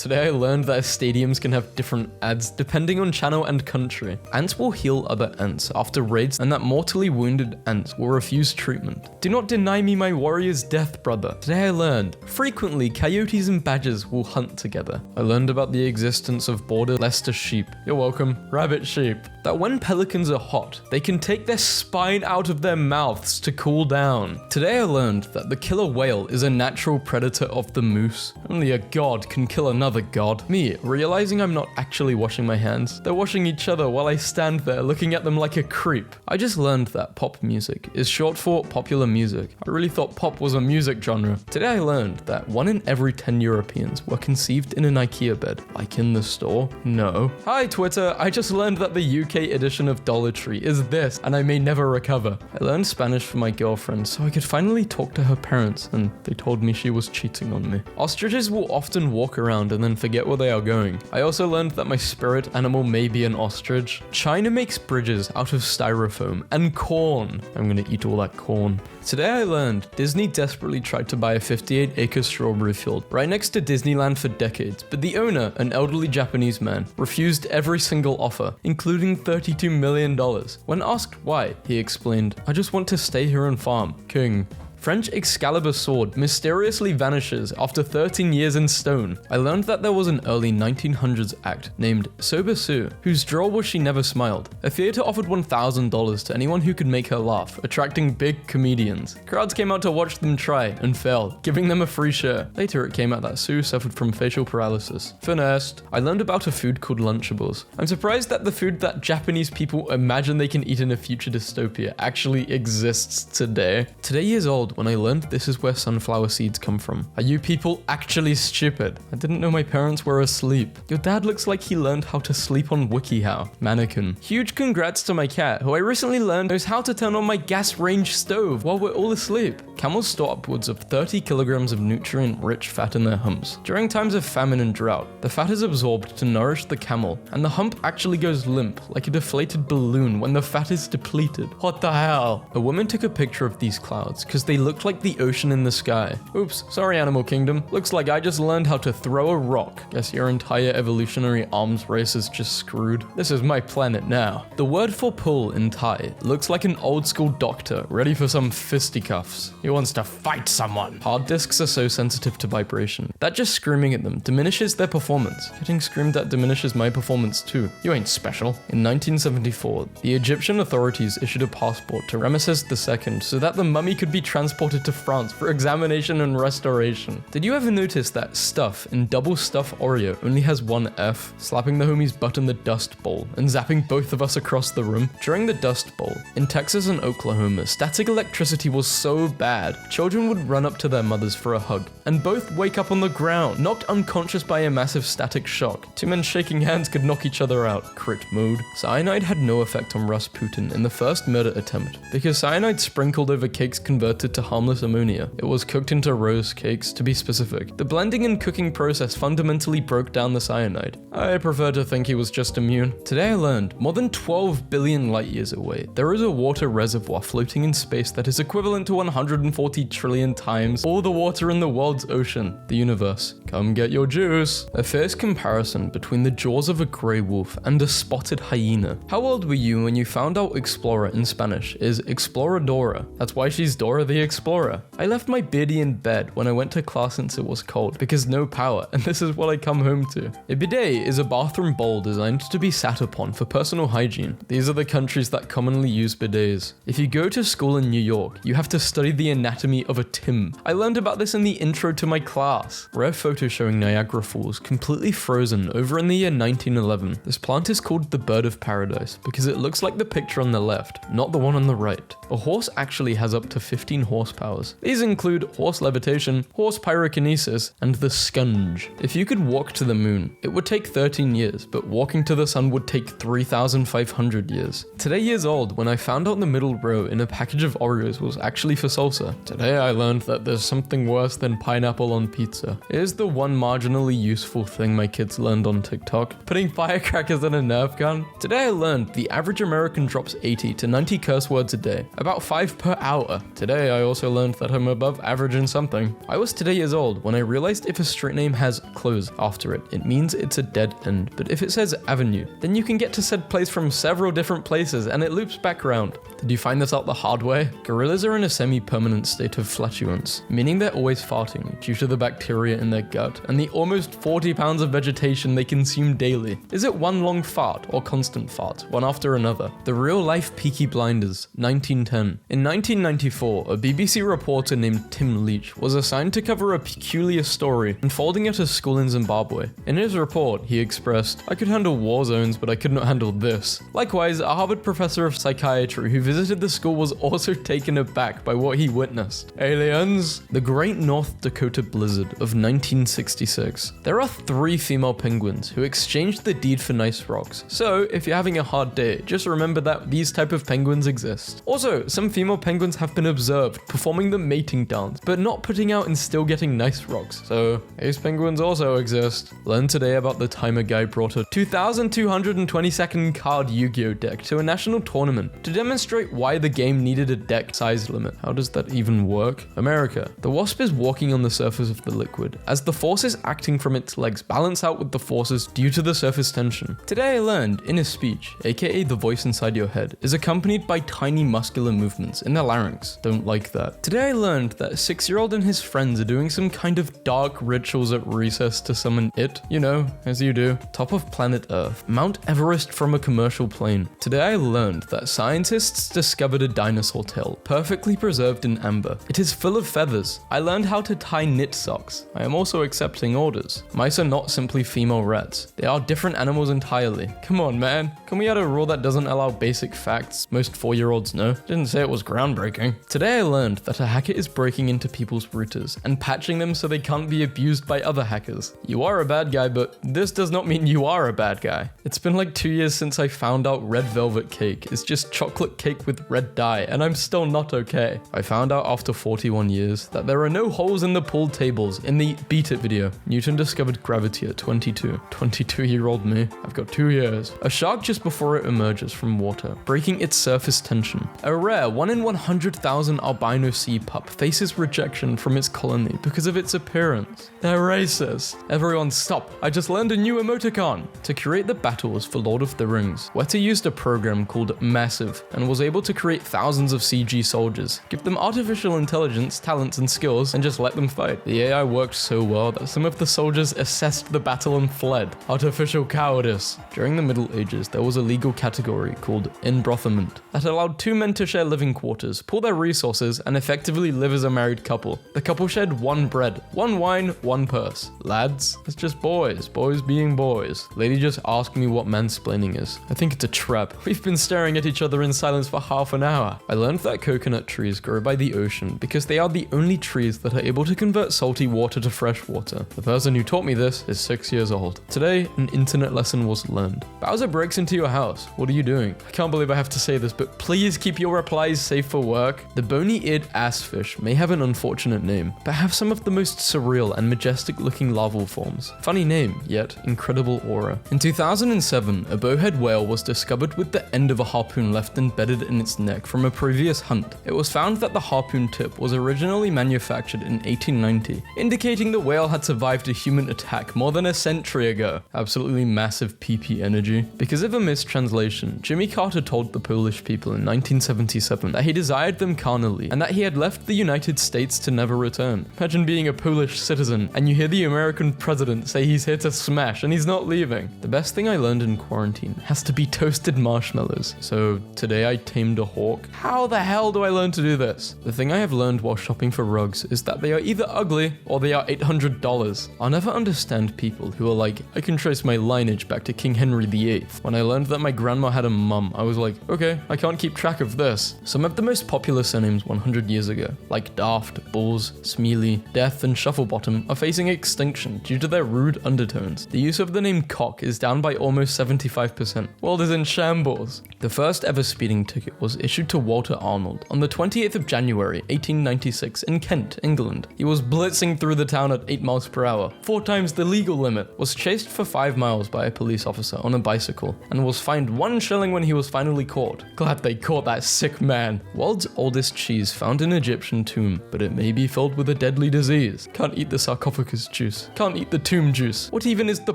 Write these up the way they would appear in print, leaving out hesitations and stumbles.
Today I learned that stadiums can have different ads depending on channel and country. Ants will heal other ants after raids, and that mortally wounded ants will refuse treatment. Do not deny me my warrior's death, brother. Today I learned frequently coyotes and badgers will hunt together. I learned about the existence of border Leicester sheep. You're welcome. Rabbit sheep. That when pelicans are hot, they can take their spine out of their mouths to cool down. Today I learned that the killer whale is a natural predator of the moose. Only a god can kill another god. Me, realizing I'm not actually washing my hands. They're washing each other while I stand there looking at them like a creep. I just learned that pop music is short for popular music. I really thought pop was a music genre. Today I learned that 1 in every 10 Europeans were conceived in an IKEA bed. Like in the store? No. Hi Twitter, I just learned that the UK edition of Dollar Tree is this, and I may never recover. I learned Spanish for my girlfriend so I could finally talk to her parents, and they told me she was cheating on me. Ostriches will often walk around and then forget where they are going. I also learned that my spirit animal may be an ostrich. China makes bridges out of styrofoam and corn. I'm gonna eat all that corn. Today I learned Disney desperately tried to buy a 58-acre strawberry field right next to Disneyland for decades, but the owner, an elderly Japanese man, refused every single offer, including $32 million. When asked why, he explained, "I just want to stay here and farm, king." French Excalibur sword mysteriously vanishes after 13 years in stone. I learned that there was an early 1900s act named Soba Sue, whose draw was She Never Smiled. A theater offered $1,000 to anyone who could make her laugh, attracting big comedians. Crowds came out to watch them try and failed, giving them a free share. Later it came out that Sue suffered from facial paralysis. Finessed. I learned about a food called Lunchables. I'm surprised that the food that Japanese people imagine they can eat in a future dystopia actually exists today. Today years old when I learned this is where sunflower seeds come from. Are you people actually stupid? I didn't know my parents were asleep. Your dad looks like he learned how to sleep on WikiHow. Mannequin. Huge congrats to my cat, who I recently learned knows how to turn on my gas range stove while we're all asleep. Camels store upwards of 30 kilograms of nutrient-rich fat in their humps. During times of famine and drought, the fat is absorbed to nourish the camel, and the hump actually goes limp, like a deflated balloon when the fat is depleted. What the hell? A woman took a picture of these clouds, because they looked like the ocean in the sky. Oops, sorry Animal Kingdom. Looks like I just learned how to throw a rock. Guess your entire evolutionary arms race is just screwed. This is my planet now. The word for pull in Thai looks like an old school doctor ready for some fisticuffs. He wants to fight someone. Hard disks are so sensitive to vibration that just screaming at them diminishes their performance. Getting screamed at diminishes my performance too. You ain't special. In 1974, the Egyptian authorities issued a passport to Ramesses II so that the mummy could be transported to France for examination and restoration. Did you ever notice that stuff in double stuff Oreo only has one F? Slapping the homie's butt in the Dust Bowl and zapping both of us across the room? During the Dust Bowl, in Texas and Oklahoma, static electricity was so bad, children would run up to their mothers for a hug, and both wake up on the ground, knocked unconscious by a massive static shock. Two men shaking hands could knock each other out. Crit mode. Cyanide had no effect on Rasputin in the first murder attempt, because cyanide sprinkled over cakes converted to harmless ammonia. It was cooked into rose cakes, to be specific. The blending and cooking process fundamentally broke down the cyanide. I prefer to think he was just immune. Today I learned, more than 12 billion light years away, there is a water reservoir floating in space that is equivalent to 140 trillion times all the water in the world's ocean, the universe. Come get your juice. A fierce comparison between the jaws of a grey wolf and a spotted hyena. How old were you when you found out explorer in Spanish is exploradora? That's why she's Dora the Explorer. I left my beardy in bed when I went to class since it was cold, because no power, and this is what I come home to. A bidet is a bathroom bowl designed to be sat upon for personal hygiene. These are the countries that commonly use bidets. If you go to school in New York, you have to study the anatomy of a Tim. I learned about this in the intro to my class. Rare photo showing Niagara Falls completely frozen over in the year 1911. This plant is called the bird of paradise because it looks like the picture on the left, not the one on the right. A horse actually has up to 15 horsepowers. These include horse levitation, horse pyrokinesis, and the scunge. If you could walk to the moon, it would take 13 years, but walking to the sun would take 3,500 years. Today years old when I found out the middle row in a package of Oreos was actually for salsa. pizza. Today I learned that there's something worse than pineapple on pizza. It is the one marginally useful thing my kids learned on TikTok. Putting firecrackers in a Nerf gun. Today I learned the average American drops 80 to 90 curse words a day, about 5 per hour. Today I also learned that I'm above average in something. I was today years old when I realized if a street name has close after it, it means it's a dead end. But if it says avenue, then you can get to said place from several different places and it loops back around. Did you find this out the hard way? Gorillas are in a semi-permanent state of flatulence, meaning they're always farting due to the bacteria in their gut and the almost 40 pounds of vegetation they consume daily. Is it one long fart or constant fart, one after another? The real-life Peaky Blinders, 1910. In 1994, a BBC reporter named Tim Leach was assigned to cover a peculiar story unfolding at a school in Zimbabwe. In his report, he expressed, "I could handle war zones, but I could not handle this." Likewise, a Harvard professor of psychiatry who visited the school was also taken aback by what he witnessed. Aliens? The Great North Dakota Blizzard of 1966. There are 3 female penguins who exchanged the deed for nice rocks. So, if you're having a hard day, just remember that these type of penguins exist. Also, some female penguins have been observed performing the mating dance, but not putting out and still getting nice rocks. So, ace penguins also exist. Learn today about the time a guy brought a 2,222nd card Yu-Gi-Oh deck to a national tournament to demonstrate why the game needed a deck size limit. How does that even work? America. The wasp is walking on the surface of the liquid, as the forces acting from its legs balance out with the forces due to the surface tension. Today I learned inner speech, aka the voice inside your head, is accompanied by tiny muscular movements in the larynx. Don't like that. Today I learned that a 6-year-old and his friends are doing some kind of dark rituals at recess to summon it, you know, as you do. Top of planet Earth. Mount Everest from a commercial plane. Today I learned that scientists discovered a dinosaur tail, perfectly preserved in amber. It is full of feathers. I learned how to tie knit socks. I am also accepting orders. Mice are not simply female rats. They are different animals entirely. Come on, man. Can we add a rule that doesn't allow basic facts most 4-year-olds know? Didn't say it was groundbreaking. Today I learned that a hacker is breaking into people's routers and patching them so they can't be abused by other hackers. You are a bad guy, but this does not mean you are a bad guy. It's been like 2 years since I found out red velvet cake is just chocolate cake with red dye, and I'm still not okay. I found out after 41 years that there are no holes in the pool tables in the Beat It video. Newton discovered gravity at 22. 22-year-old me. I've got 2 years. A shark just before it emerges from water, breaking its surface tension. A rare 1 in 100,000 albino sea pup faces rejection from its colony because of its appearance. They're racist. Everyone stop. I just learned a new emoticon. To create the battles for Lord of the Rings, Weta used a program called Massive and was able to create thousands of CG soldiers, give them artificial intelligence, talents, and skills, and just let them fight. The AI worked so well that some of the soldiers assessed the battle and fled. Artificial cowardice. During the Middle Ages, there was a legal category called embrothement that allowed 2 men to share living quarters, pool their resources, and effectively live as a married couple. The couple shared 1 bread, 1 wine, 1 purse. Lads, it's just boys being boys. Lady just asked me what mansplaining is. I think it's a trap. We've been staring at each other in silence for half an hour. I learned that coconut trees grow by the ocean because they are the only trees that are able to convert salty water to fresh water. The person who taught me this is 6 years old. Today, an internet lesson was learned. Bowser breaks into your house. What are you doing? I can't believe I have to say this, but please keep your replies safe for work. The bony-eared assfish may have an unfortunate name, but have some of the most surreal and majestic-looking larval forms. Funny name, yet incredible aura. In 2007, a bowhead whale was discovered with the end of a harpoon left embedded in its neck from a previous hunt. It was found that the harpoon tip was originally manufactured in 1890, indicating the whale had survived a human attack more than a century ago. Absolutely massive PP energy. Because of a mistranslation, Jimmy Carter told the Polish people in 1977 that he desired them carnally and that he had left the United States to never return. Imagine being a Polish citizen and you hear the American president say he's here to smash and he's not leaving. The best thing I learned in quarantine has to be toasted marshmallows. So today I tamed a hawk. How the hell do I learn to do this? The thing I have learned while shopping for rugs is that they are either ugly or they are $800. I'll never understand people who are like, I can trace my lineage back to King Henry VIII. When I learned that my grandma had a mum, I was like, okay, I can't keep track of this. Some of the most popular surnames 100 years ago, like Daft, Bulls, Smealy, Death, and Shufflebottom, are facing extinction due to their rude undertones. The use of the name cock is down by almost 75%. World is in shambles. The first ever speeding ticket was issued to Walter Arnold on the 28th of January January 1896 in Kent, England. He was blitzing through the town at 8 miles per hour, 4 times the legal limit, was chased for 5 miles by a police officer on a bicycle, and was fined 1 shilling when he was finally caught. Glad they caught that sick man. World's oldest cheese found in Egyptian tomb, but it may be filled with a deadly disease. Can't eat the sarcophagus juice. Can't eat the tomb juice. What even is the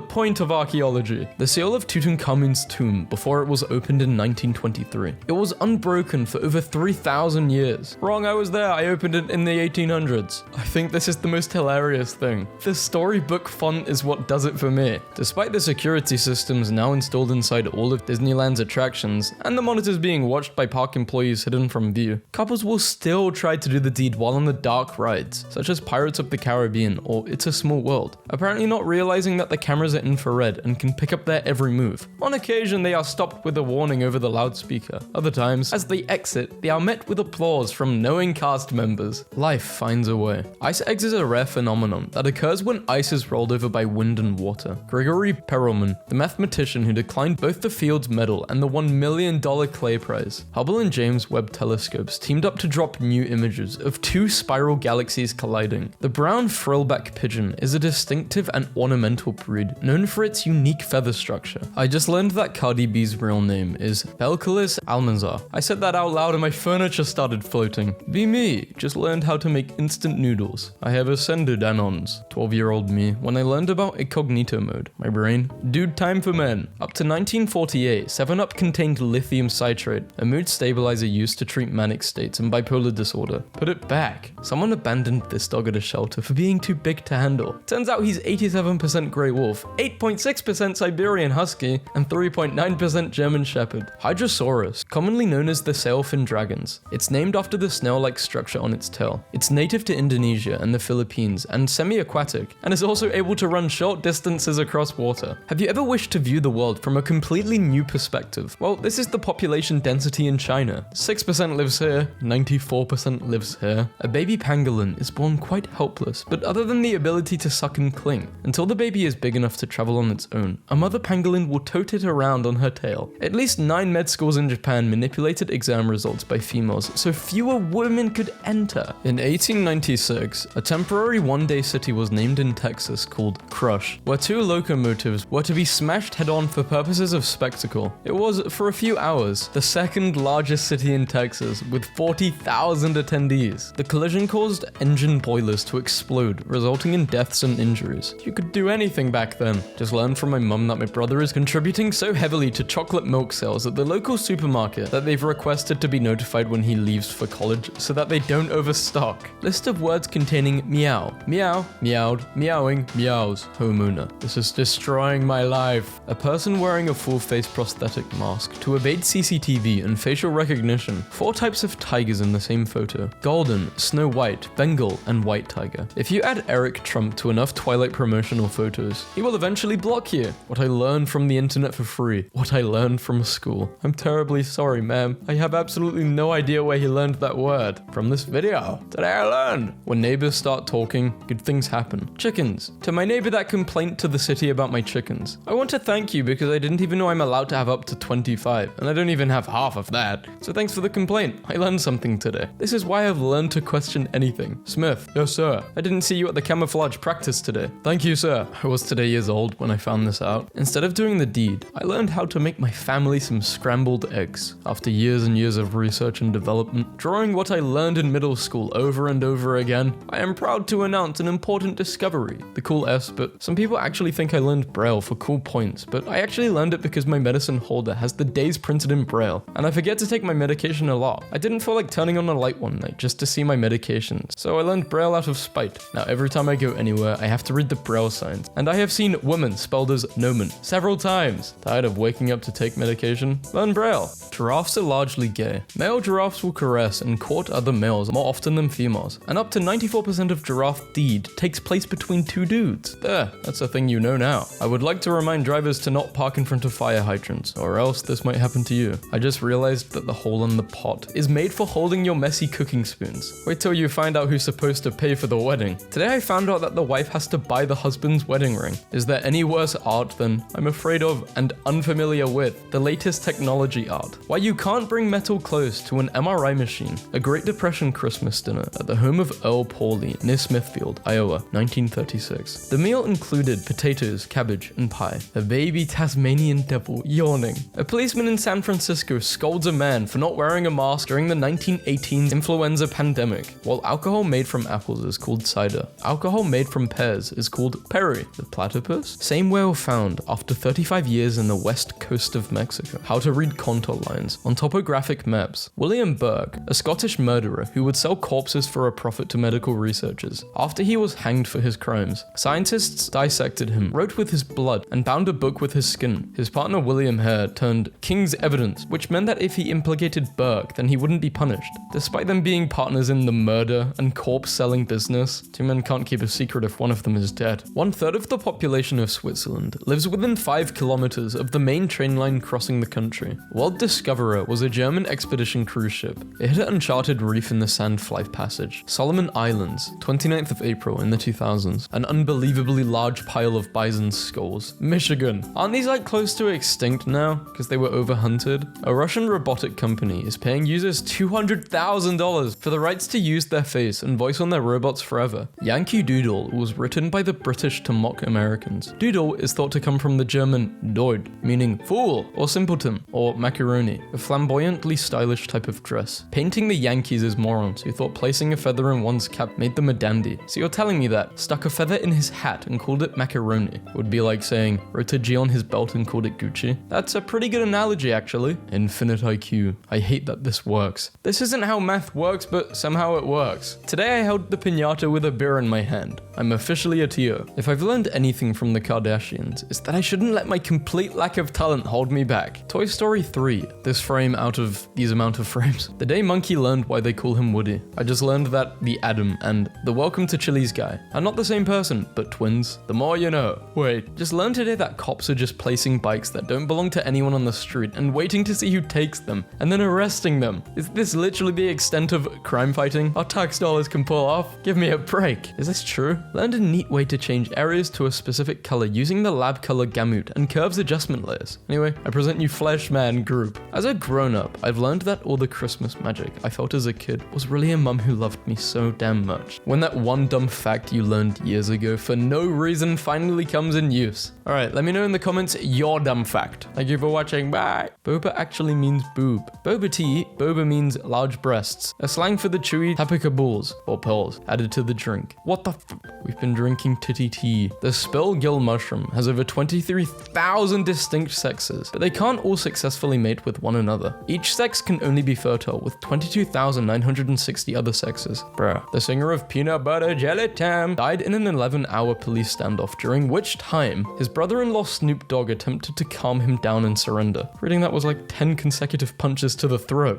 point of archaeology? The seal of Tutankhamun's tomb before it was opened in 1923. It was unbroken for over 3,000 years. Wrong, I was there. I opened it in the 1800s. I think this is the most hilarious thing. The storybook font is what does it for me. Despite the security systems now installed inside all of Disneyland's attractions, and the monitors being watched by park employees hidden from view, couples will still try to do the deed while on the dark rides, such as Pirates of the Caribbean or It's a Small World, apparently not realizing that the cameras are infrared and can pick up their every move. On occasion, they are stopped with a warning over the loudspeaker. Other times, as they exit, they are met with applause from knowing cast members. Life finds a way. Ice eggs is a rare phenomenon that occurs when ice is rolled over by wind and water. Gregory Perelman, the mathematician who declined both the Fields Medal and the $1 million Clay Prize. Hubble and James Webb telescopes teamed up to drop new images of 2 spiral galaxies colliding. The brown frillback pigeon is a distinctive and ornamental breed known for its unique feather structure. I just learned that Cardi B's real name is Belcalis Almanzar. I said that out loud and my furniture started floating. Be me, just learned how to make instant noodles. I have ascended anons. 12-year-old me, when I learned about incognito mode. My brain, dude, time for men. Up to 1948, 7-Up contained lithium citrate, a mood stabilizer used to treat manic states and bipolar disorder. Put it back. Someone abandoned this dog at a shelter for being too big to handle. Turns out he's 87% Grey Wolf, 8.6% Siberian Husky, and 3.9% German Shepherd. Hydrosaurus, commonly known as the sailfin dragons. It's named after the snail-like structure on its tail. It's native to Indonesia and the Philippines and semi-aquatic, and is also able to run short distances across water. Have you ever wished to view the world from a completely new perspective? Well, this is the population density in China. 6% lives here, 94% lives here. A baby pangolin is born quite helpless, but other than the ability to suck and cling, until the baby is big enough to travel on its own, a mother pangolin will tote it around on her tail. At least 9 med schools in Japan manipulated exam results by females so fewer women could enter. In 1896, a temporary one-day city was named in Texas called Crush, where 2 locomotives were to be smashed head-on for purposes of spectacle. It was, for a few hours, the second largest city in Texas, with 40,000 attendees. The collision caused engine boilers to explode, resulting in deaths and injuries. You could do anything back then. Just learned from my mum that my brother is contributing so heavily to chocolate milk sales at the local supermarket that they've requested to be notified when he leaves for college so that they don't overstock. List of words containing meow, meow, meowed, meowing, meows, Homuna. This is destroying my life. A person wearing a full-face prosthetic mask to evade CCTV and facial recognition. 4 types of tigers in the same photo. Golden, Snow White, Bengal, and White Tiger. If you add Eric Trump to enough Twilight promotional photos, he will eventually block you. What I learned from the internet for free. What I learned from school. I'm terribly sorry, ma'am. I have absolutely no idea where he learned that word. From this video. Today I learned. When neighbors start talking, good things happen. Chickens. To my neighbor that complained to the city about my chickens. I want to thank you because I didn't even know I'm allowed to have up to 25, and I don't even have half of that. So thanks for the complaint. I learned something today. This is why I've learned to question anything. Smith. Yes, sir. I didn't see you at the camouflage practice today. Thank you, sir. I was today years old when I found this out. Instead of doing the deed, I learned how to make my family some scrambled eggs. After years and years of research and development, drawing what I learned in middle school over and over again, I am proud to announce an important discovery. The cool S, but some people actually think I learned Braille for cool points, but I actually learned it because my medicine holder has the days printed in Braille, and I forget to take my medication a lot. I didn't feel like turning on a light one night just to see my medications, so I learned Braille out of spite. Now every time I go anywhere, I have to read the Braille signs, and I have seen woman spelled as nomen several times. Tired of waking up to take medication? Learn Braille. Giraffes are largely gay. Male giraffes will caress and court other males more often than females, and up to 94% of giraffe deed takes place between 2 dudes. There, that's a thing you know now. I would like to remind drivers to not park in front of fire hydrants, or else this might happen to you. I just realized that the hole in the pot is made for holding your messy cooking spoons. Wait till you find out who's supposed to pay for the wedding. Today I found out that the wife has to buy the husband's wedding ring. Is there any worse art than, I'm afraid of and unfamiliar with, the latest technology art? Why you can't bring metal close to an MRI machine, a Great Depression Christmas dinner at the home of Earl Pauley near Smithfield, Iowa, 1936. The meal included potatoes, cabbage, and pie. A baby Tasmanian devil yawning. A policeman in San Francisco scolds a man for not wearing a mask during the 1918 influenza pandemic. While alcohol made from apples is called cider, alcohol made from pears is called perry. The platypus? Same whale found after 35 years in the west coast of Mexico. How to read contour lines on topographic maps. William Burke, a Scottish murderer who would sell corpses for a profit to medical researchers. After he was hanged for his crimes, scientists dissected him, wrote with his blood, and bound a book with his skin. His partner William Hare turned King's evidence, which meant that if he implicated Burke, then he wouldn't be punished. Despite them being partners in the murder and corpse selling business, two men can't keep a secret if one of them is dead. 1/3 of the population of Switzerland lives within 5 kilometers of the main train line crossing the country. World Discoverer was a German expedition cruise ship. It hit an uncharted reef in the Sandfly Passage. Solomon Islands, 29th of April in the 2000s. An unbelievably large pile of bison skulls. Michigan. Aren't these like close to extinct now because they were overhunted? A Russian robotic company is paying users $200,000 for the rights to use their face and voice on their robots forever. Yankee Doodle was written by the British to mock Americans. Doodle is thought to come from the German Doid, meaning fool or simpleton or macaroni, a flamboyantly stylish type of dress. Painting the Yankees as morons who thought placing a feather in one's cap made them a dandy. So you're telling me that stuck a feather in his hat and called it macaroni would be like saying wrote a G on his belt and called it Gucci? That's a pretty good analogy actually. Infinite IQ. I hate that this works. This isn't how math works, but somehow it works. Today I held the piñata with a beer in my hand. I'm officially a Tio. If I've learned anything from the Kardashians, it's that I shouldn't let my complete lack of talent hold me back. Toy Story 3. This frame out of these amount of frames. The day Monkey learned why they call him Woody. I just learned that the Adam and the Welcome to Chili's guy are not the same person, but twins. The more you know. Wait, just learned today that cops are just placing bikes that don't belong to anyone on the street and waiting to see who takes them, and then arresting them. Is this literally the extent of crime fighting our tax dollars can pull off? Give me a break. Is this true? Learned a neat way to change areas to a specific color using the lab color gamut and curves adjustment layers. Anyway, I present you Fleshman Group. As a grown-up, I've learned that all the Christmas magic I felt as a kid was really a mum who loved me so damn much. When that one dumb fact you learned years ago for no reason finally comes in use. Alright, let me know in the comments your dumb fact. Thank you for watching, bye! Boba actually means boob. Boba tea, boba means large breasts, a slang for the chewy tapika balls, or pearls, added to the drink. What the f- We've been drinking titty tea. The spell-gill mushroom has over 23,000 distinct sexes, but they can't all successfully mate with one another. Each sex can only be fertile with 22,960 other sexes. Bruh. The singer of Peanut Butter Jelly Time died in an 11-hour police standoff, during which time his brother-in-law Snoop Dogg attempted to calm him down and surrender. Reading that was like 10 consecutive punches to the throat.